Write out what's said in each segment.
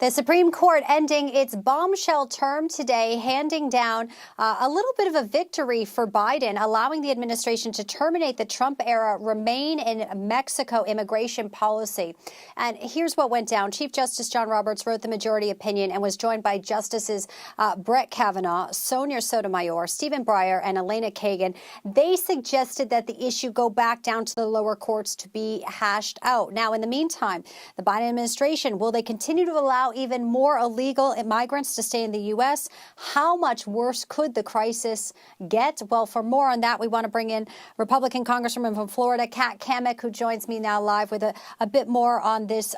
The Supreme Court ending its bombshell term today, handing down a little bit of a victory for Biden, allowing the administration to terminate the Trump-era Remain in Mexico immigration policy. And here's what went down. Chief Justice John Roberts wrote the majority opinion and was joined by Justices Brett Kavanaugh, Sonia Sotomayor, Stephen Breyer, and Elena Kagan. They suggested that the issue go back down to the lower courts to be hashed out. Now, in the meantime, the Biden administration, will they continue to allow even more illegal migrants to stay in the U.S.? How much worse could the crisis get? Well, for more on that, we want to bring in Republican Congresswoman from Florida, Cammack, who joins me now live with a bit more on this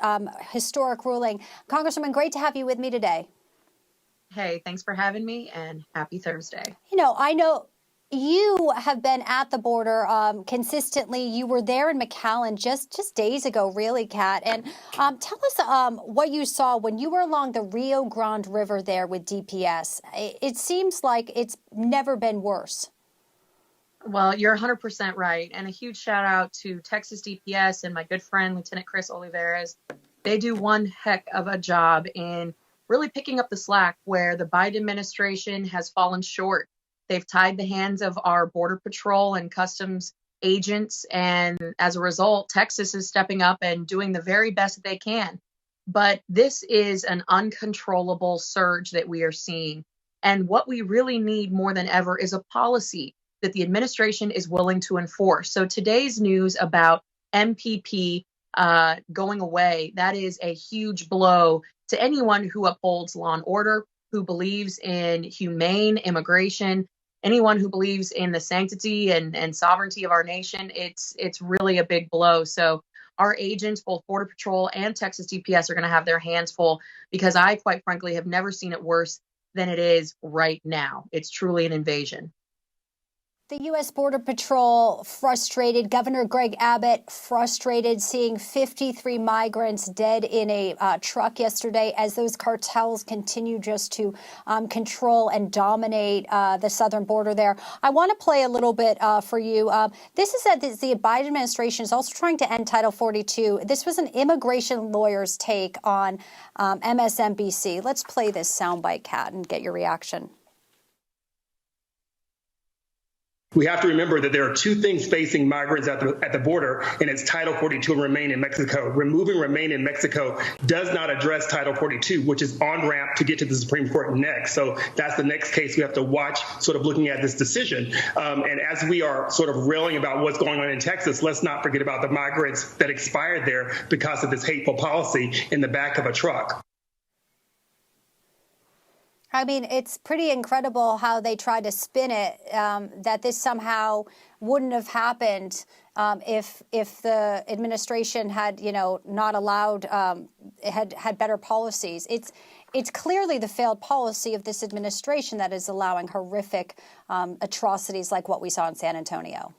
historic ruling. Congresswoman, great to have you with me today. Hey, thanks for having me, and happy Thursday. You know, I know you have been at the border consistently. You were there in McAllen just days ago, really, Kat. And tell us what you saw when you were along the Rio Grande River there with DPS. It seems like it's never been worse. Well, you're 100% right. And a huge shout out to Texas DPS and my good friend, Lieutenant Chris Olivares. They do one heck of a job in really picking up the slack where the Biden administration has fallen short. They've tied the hands of our Border Patrol and Customs agents. And as a result, Texas is stepping up and doing the very best that they can. But this is an uncontrollable surge that we are seeing. And what we really need more than ever is a policy that the administration is willing to enforce. So today's news about MPP going away, that is a huge blow to anyone who upholds law and order, who believes in humane immigration, anyone who believes in the sanctity and sovereignty of our nation. It's really a big blow. So our agents, both Border Patrol and Texas DPS, are going to have their hands full, because I, quite frankly, have never seen it worse than it is right now. It's truly an invasion. The U.S. Border Patrol frustrated. Governor Greg Abbott frustrated, seeing 53 migrants dead in a truck yesterday as those cartels continue just to control and dominate the southern border there. I want to play a little bit for you. This is that the Biden administration is also trying to end Title 42. This was an immigration lawyer's take on MSNBC. Let's play this soundbite, Kat, and get your reaction. We have to remember that there are two things facing migrants at the border, and it's Title 42 and Remain in Mexico. Removing Remain in Mexico does not address Title 42, which is on ramp to get to the Supreme Court next. So that's the next case we have to watch, sort of looking at this decision. And as we are sort of railing about what's going on in Texas, let's not forget about the migrants that expired there because of this hateful policy in the back of a truck. I mean, it's pretty incredible how they tried to spin it, that this somehow wouldn't have happened if the administration had, not allowed, had better policies. It's clearly the failed policy of this administration that is allowing horrific atrocities like what we saw in San Antonio.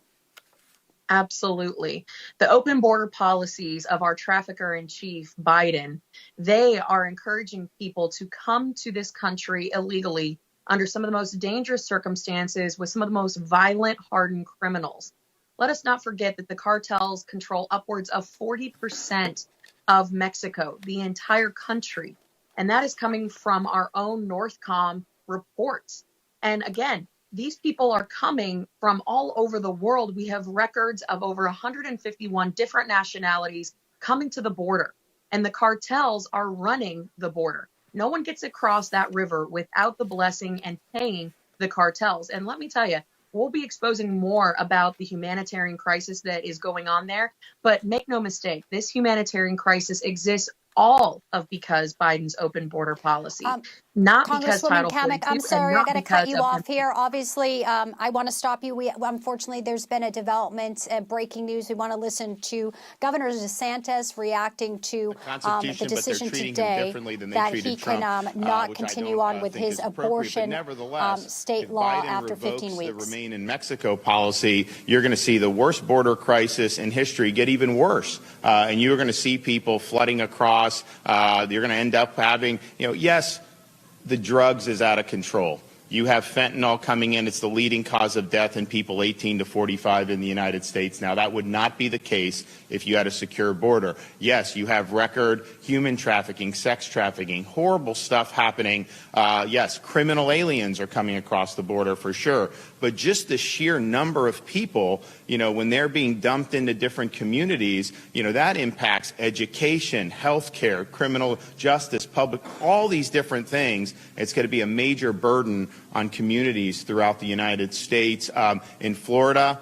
Absolutely. The open border policies of our trafficker in chief, Biden, they are encouraging people to come to this country illegally under some of the most dangerous circumstances with some of the most violent, hardened criminals. Let us not forget that the cartels control upwards of 40% of Mexico, the entire country. And that is coming from our own Northcom reports. And again, these people are coming from all over the world. We have records of over 151 different nationalities coming to the border, and the cartels are running the border. No one gets across that river without the blessing and paying the cartels. And let me tell you, we'll be exposing more about the humanitarian crisis that is going on there. But make no mistake, this humanitarian crisis exists all of because Biden's open border policy, not because Title 42. I'm sorry, I got to cut you off here. Obviously, I want to stop you. Unfortunately, there's been a development, breaking news. We want to listen to Governor DeSantis reacting to the decision today that he can not continue on with his abortion state law after 15 weeks. The Remain in Mexico policy, you're going to see the worst border crisis in history get even worse, and you're going to see people flooding across. You're going to end up having, yes, the drugs is out of control. You have fentanyl coming in. It's the leading cause of death in people 18 to 45 in the United States. Now, that would not be the case if you had a secure border. Yes, you have record human trafficking, sex trafficking, horrible stuff happening. Yes, criminal aliens are coming across the border for sure. But just the sheer number of people, when they're being dumped into different communities, that impacts education, healthcare, criminal justice, public, all these different things. It's going to be a major burden on communities throughout the United States. In Florida,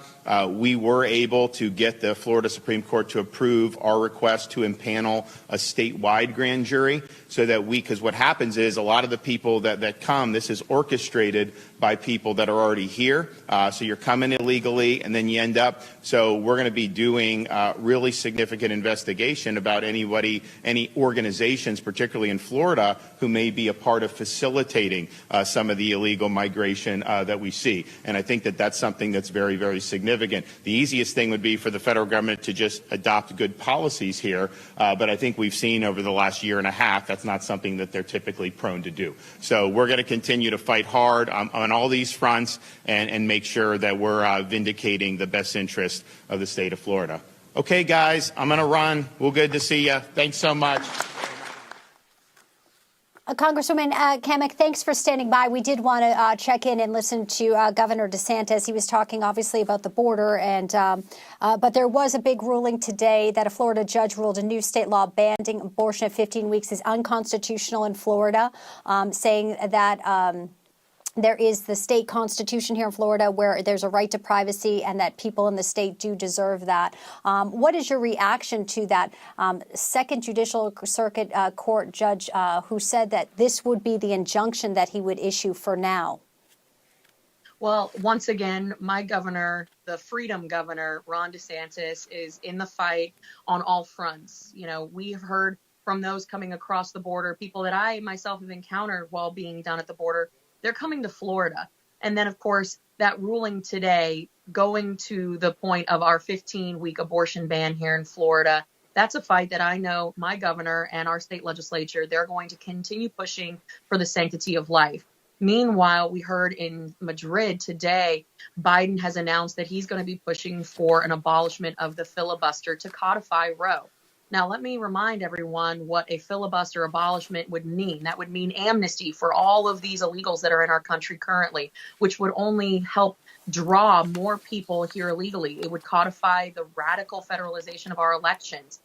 we were able to get the Florida Supreme Court to approve our request to impanel a statewide grand jury so that because what happens is a lot of the people that come, this is orchestrated by people that are already here. So you're coming illegally and then you end up. So we're going to be doing really significant investigation about any organizations, particularly in Florida, who may be a part of facilitating some of the illegal migration that we see. And I think that that's something that's very, very significant. The easiest thing would be for the federal government to just adopt good policies here. But I think we've seen over the last year and a half, that's not something that they're typically prone to do. So we're going to continue to fight hard on all these fronts and make sure that we're vindicating the best interest of the state of Florida. Okay, guys, I'm going to run. Well, good to see you. Thanks so much. Congresswoman Cammack, thanks for standing by. We did want to check in and listen to Governor DeSantis. He was talking obviously about the border, but there was a big ruling today that a Florida judge ruled a new state law banning abortion at 15 weeks is unconstitutional in Florida, saying that there is the state constitution here in Florida where there's a right to privacy and that people in the state do deserve that. What is your reaction to that Second Judicial Circuit Court judge who said that this would be the injunction that he would issue for now? Well, once again, my governor, the freedom governor, Ron DeSantis, is in the fight on all fronts. We've heard from those coming across the border, people that I myself have encountered while being down at the border. They're coming to Florida. And then, of course, that ruling today going to the point of our 15-week abortion ban here in Florida, that's a fight that I know my governor and our state legislature, they're going to continue pushing for the sanctity of life. Meanwhile, we heard in Madrid today, Biden has announced that he's going to be pushing for an abolishment of the filibuster to codify Roe. Now, let me remind everyone what a filibuster abolishment would mean. That would mean amnesty for all of these illegals that are in our country currently, which would only help draw more people here illegally. It would codify the radical federalization of our elections,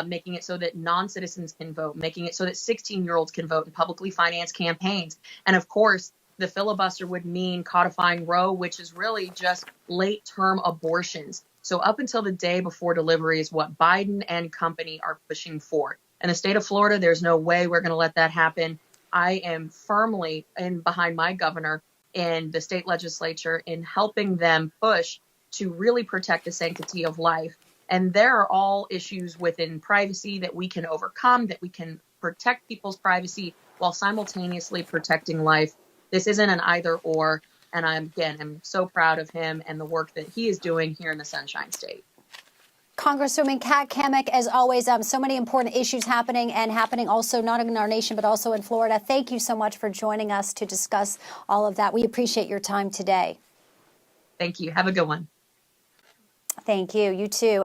making it so that non-citizens can vote, making it so that 16-year-olds can vote in publicly financed campaigns. And of course, the filibuster would mean codifying Roe, which is really just late-term abortions. So up until the day before delivery is what Biden and company are pushing for. In the state of Florida, there's no way we're going to let that happen. I am firmly behind my governor and the state legislature in helping them push to really protect the sanctity of life. And there are all issues within privacy that we can overcome, that we can protect people's privacy while simultaneously protecting life. This isn't an either or. And I'm so proud of him and the work that he is doing here in the Sunshine State. Congresswoman Cammack, as always, so many important issues happening also not in our nation, but also in Florida. Thank you so much for joining us to discuss all of that. We appreciate your time today. Thank you. Have a good one. Thank you. You too.